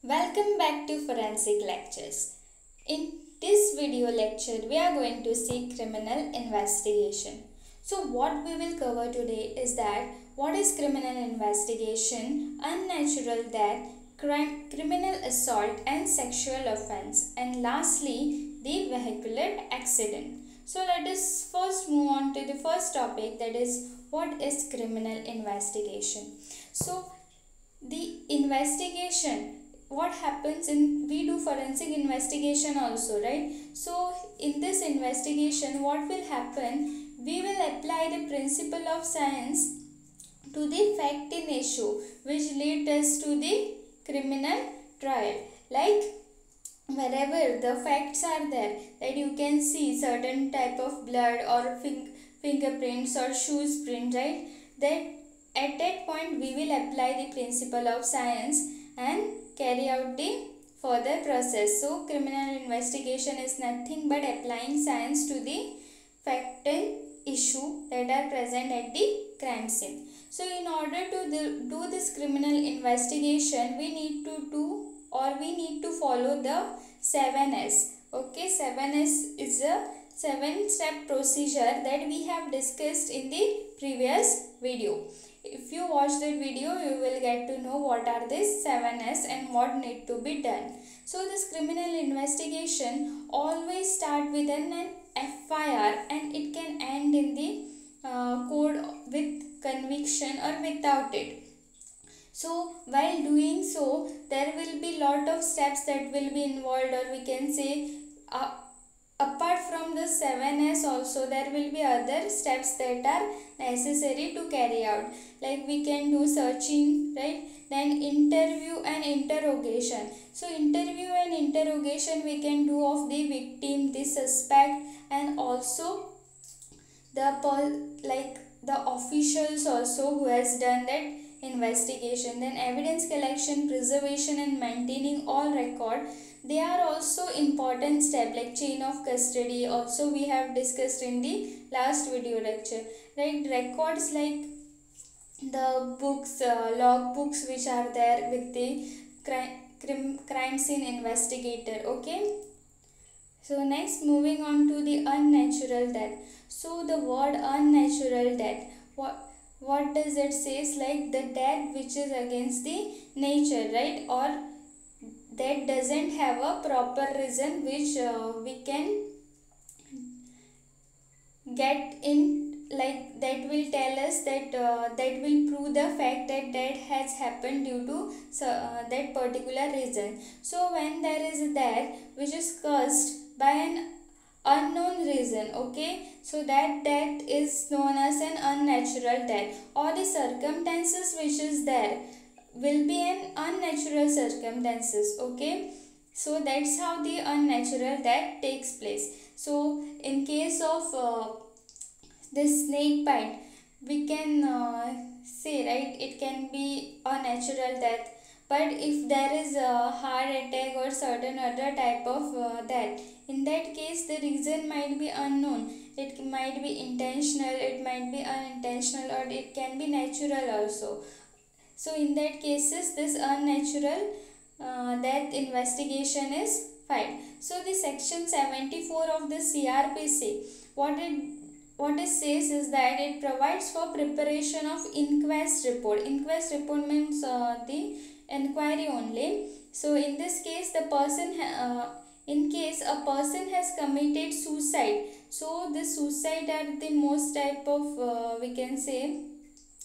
Welcome back to Forensic Lectures. In this video lecture, we are going to see criminal investigation. So what we will cover today is that what is criminal investigation, unnatural death, criminal assault and sexual offense, and lastly the vehicular accident. So let us first move on to the first topic, that is what is criminal investigation. So the investigation, what happens in, we do forensic investigation also, right? So in this investigation what will happen, we will apply the principle of science to the fact in issue which lead us to the criminal trial. Like wherever the facts are there, that you can see certain type of blood or fingerprints or shoes print, right? That at that point we will apply the principle of science and carry out the further process. So criminal investigation is nothing but applying science to the fact and issue that are present at the crime scene. So in order to do this criminal investigation, we need to follow the 7S. Okay, 7S is a 7-step procedure that we have discussed in the previous video. If you watch that video, you will get to know what are these 7S and what need to be done. So this criminal investigation always start with an FIR and it can end in the court with conviction or without it. So while doing so, there will be lot of steps that will be involved, or we can say apart from the 7S also there will be other steps that are necessary to carry out. Like we can do searching, right? Then interview and interrogation. So interview and interrogation we can do of the victim, the suspect, and also the officials also who has done that investigation. Then evidence collection, preservation and maintaining all record, they are also important step. Like chain of custody also we have discussed in the last video lecture, right? Records like the books, log books which are there with the crime scene investigator. Okay, so next moving on to the unnatural death. So the word unnatural death, what does it says? Like the death which is against the nature, right? Or that doesn't have a proper reason which we can get in, like that will tell us that that will prove the fact that that has happened due to that particular reason. So when there is a death which is caused by an unknown reason, okay, so that death is known as an unnatural death, or the circumstances which is there will be an unnatural circumstances. Okay, so that's how the unnatural death takes place. So in case of this snake bite, we can say, right, it can be a natural death. But if there is a heart attack or certain other type of death, in that case the reason might be unknown. It might be intentional, it might be unintentional, or it can be natural also. So in that cases this unnatural death investigation is filed. So the section 74 of the CRPC, what it says is that it provides for preparation of inquest report. Inquest report means the inquiry only. So in this case the person in case a person has committed suicide, so the suicide are the most type of we can say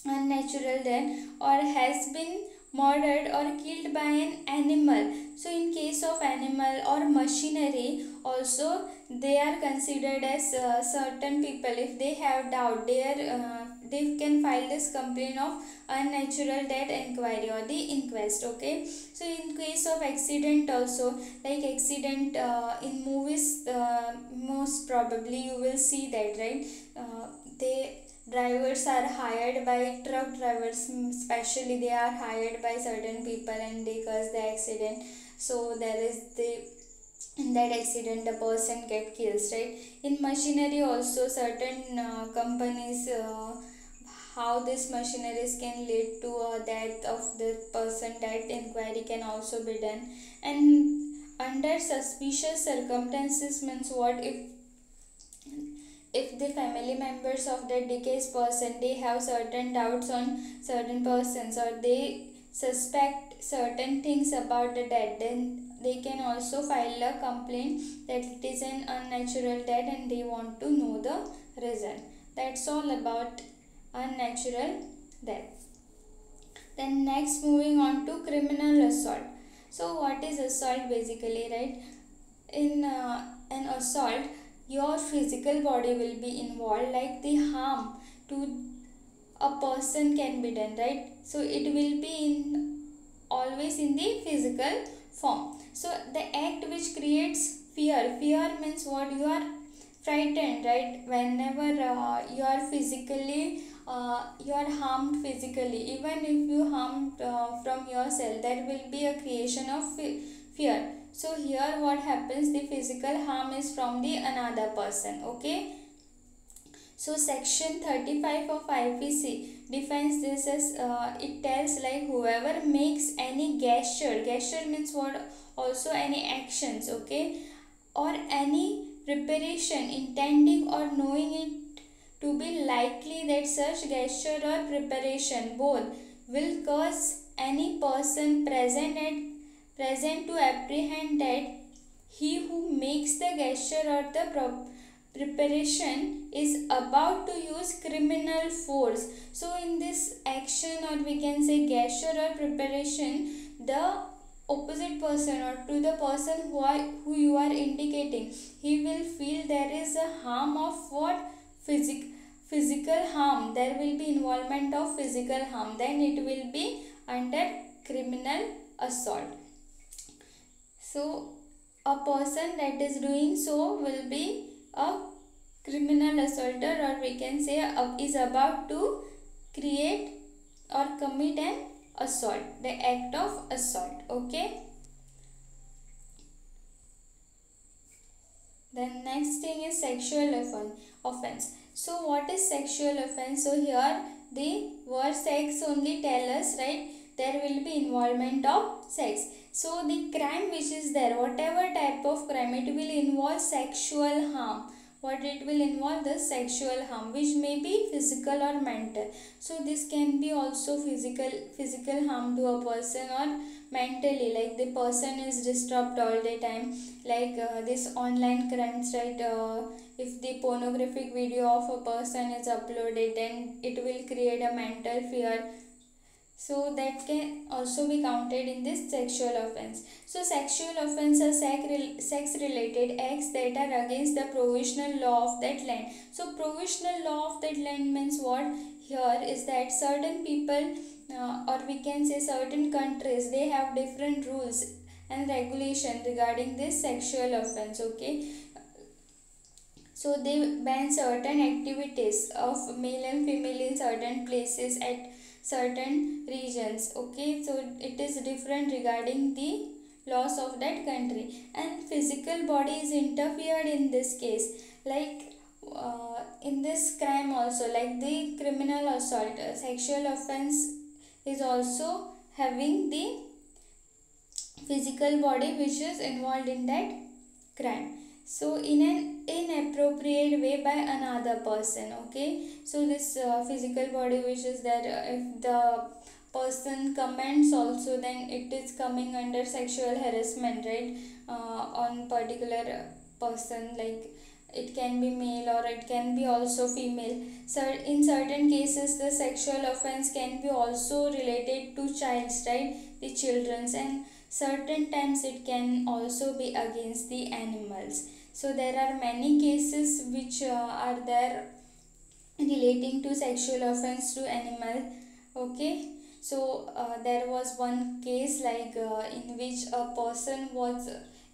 unnatural death, or has been murdered or killed by an animal. So in case of animal or machinery also, they are considered as certain people, if they have doubt, they can file this complaint of unnatural death inquiry or the inquest. Okay, so in case of accident also, like accident in movies, most probably you will see that, right? They drivers are hired by truck drivers, especially they are hired by certain people and they cause the accident. So there is the, in that accident the person get killed, right? In machinery also certain companies how this machineries can lead to a death of the person, that inquiry can also be done. And under suspicious circumstances means what, if the family members of that deceased person, they have certain doubts on certain persons, or they suspect certain things about the dead, then they can also file a complaint that it is an unnatural death and they want to know the reason. That's all about unnatural death. Then next, moving on to criminal assault. So what is assault basically, right? In an assault, your physical body will be involved, like the harm to a person can be done, right? So it will be in always in the physical form. So the act which creates fear, fear means what, you are frightened, right? Whenever you are physically you are harmed physically, even if you harmed from yourself, there will be a creation of fear. So here what happens, the physical harm is from the another person. Okay, so section 35 of IPC defines this as it tells like whoever makes any gesture means what, also any actions, okay, or any preparation intending or knowing it to be likely that such gesture or preparation both will cause any person present to apprehend that he who makes the gesture or the preparation is about to use criminal force. So in this action, or we can say gesture or preparation, the opposite person or to the person who you are indicating, he will feel there is a harm of what, physical harm, there will be involvement of physical harm, then it will be under criminal assault. So a person that is doing so will be a criminal assaulter, or we can say is about to create or commit an assault, the act of assault. Okay, then next thing is sexual offense. So what is sexual offense? So here the word sex only tell us, right, there will be involvement of sex. So the crime which is there, whatever type of crime, it will involve sexual harm. What it will involve, the sexual harm, which may be physical or mental. So this can be also physical harm to a person, or mentally, like the person is disturbed all the time, like this online crimes, right? If the pornographic video of a person is uploaded, then it will create a mental fear. So that can also be counted in this sexual offense. So sexual offense are sex related acts that are against the provisional law of that land. So provisional law of that land means what, here is that certain people or we can say certain countries, they have different rules and regulation regarding this sexual offense. Okay, so they ban certain activities of male and female in certain places at certain regions. Okay, so it is different regarding the laws of that country, and physical body is interfered in this case, like in this crime also, like the criminal assault, sexual offense is also having the physical body which is involved in that crime. So in an inappropriate way by another person. Okay, so this physical body which is there, if the person comments also, then it is coming under sexual harassment, right, on particular person, like it can be male or it can be also female. So in certain cases the sexual offense can be also related to childs, right, the children's, and certain times it can also be against the animals. So there are many cases which are there relating to sexual offense to animal. Okay, so there was one case like in which a person was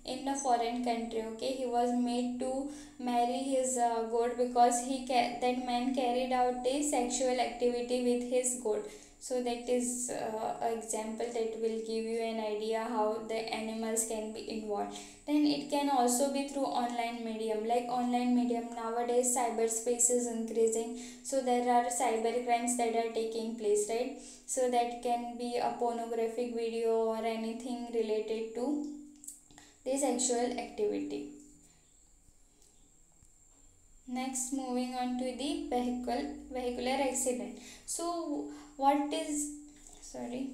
in a foreign country. Okay, he was made to marry his goat because that man carried out a sexual activity with his goat. So that is an example that will give you an idea how the animals can be involved. Then it can also be through online medium, like online medium nowadays cyberspace is increasing, so there are cyber crimes that are taking place, right? So that can be a pornographic video or anything related to this sexual activity. Next, moving on to the vehicular accident. So what is, sorry,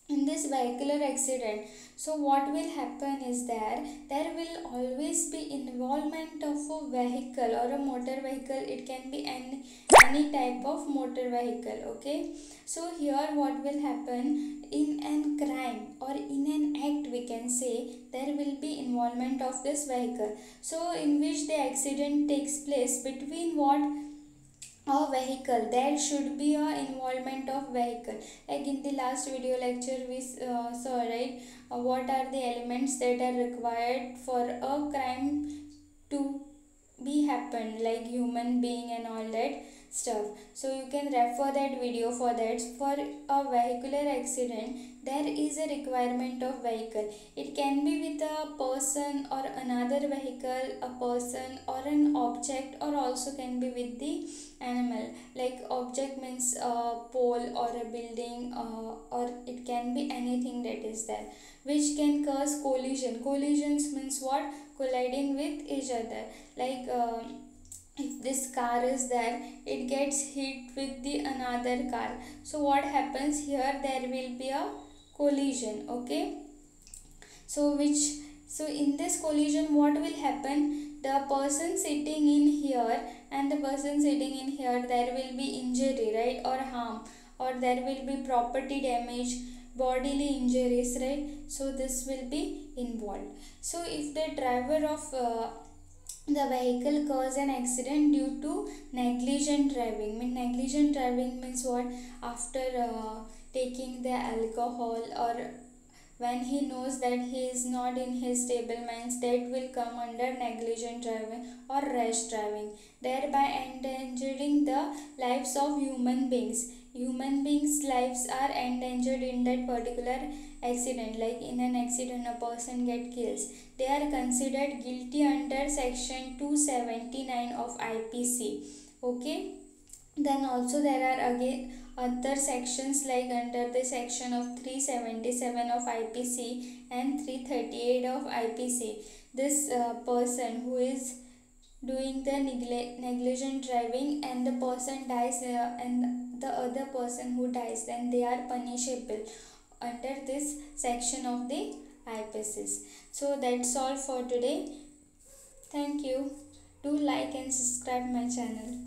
in this vehicular accident, so what will happen is there will always be involvement of a vehicle or a motor vehicle. It can be any type of motor vehicle. Okay, so here what will happen in an crime or in an act, we can say there will be involvement of this vehicle, so in which the accident takes place between what, a vehicle. There should be a involvement of vehicle. Like in the last video lecture we saw, right, what are the elements that are required for a crime to be happened, like human being and all that stuff. So you can refer that video for that. For a vehicular accident there is a requirement of vehicle. It can be with a person or another vehicle, a person or an object, or also can be with the animal. Like object means a pole or a building, or it can be anything that is there which can cause collision. Collisions means what? Colliding with each other. Like if this car is there, it gets hit with the another car, so what happens here? There will be a collision. Okay, so in this collision what will happen? The person sitting in here and the person sitting in here, there will be injury, right, or harm, or there will be property damage, bodily injuries, right? So this will be involved. So if the driver of the vehicle cause an accident due to negligent driving. Negligent driving means what? After taking the alcohol, or when he knows that he is not in his stable mind, that will come under negligent driving or rash driving, thereby endangering the lives of human beings. Human beings lives are endangered in that particular accident. Like in an accident a person get killed, they are considered guilty under section 279 of IPC. Okay, then also there are again other sections, like under the section of 377 of IPC and 338 of IPC. This person who is doing the negligent driving and the person dies, and the other person who dies, then they are punishable under this section of the IPCs. So that's all for today. Thank you. Do like and subscribe my channel.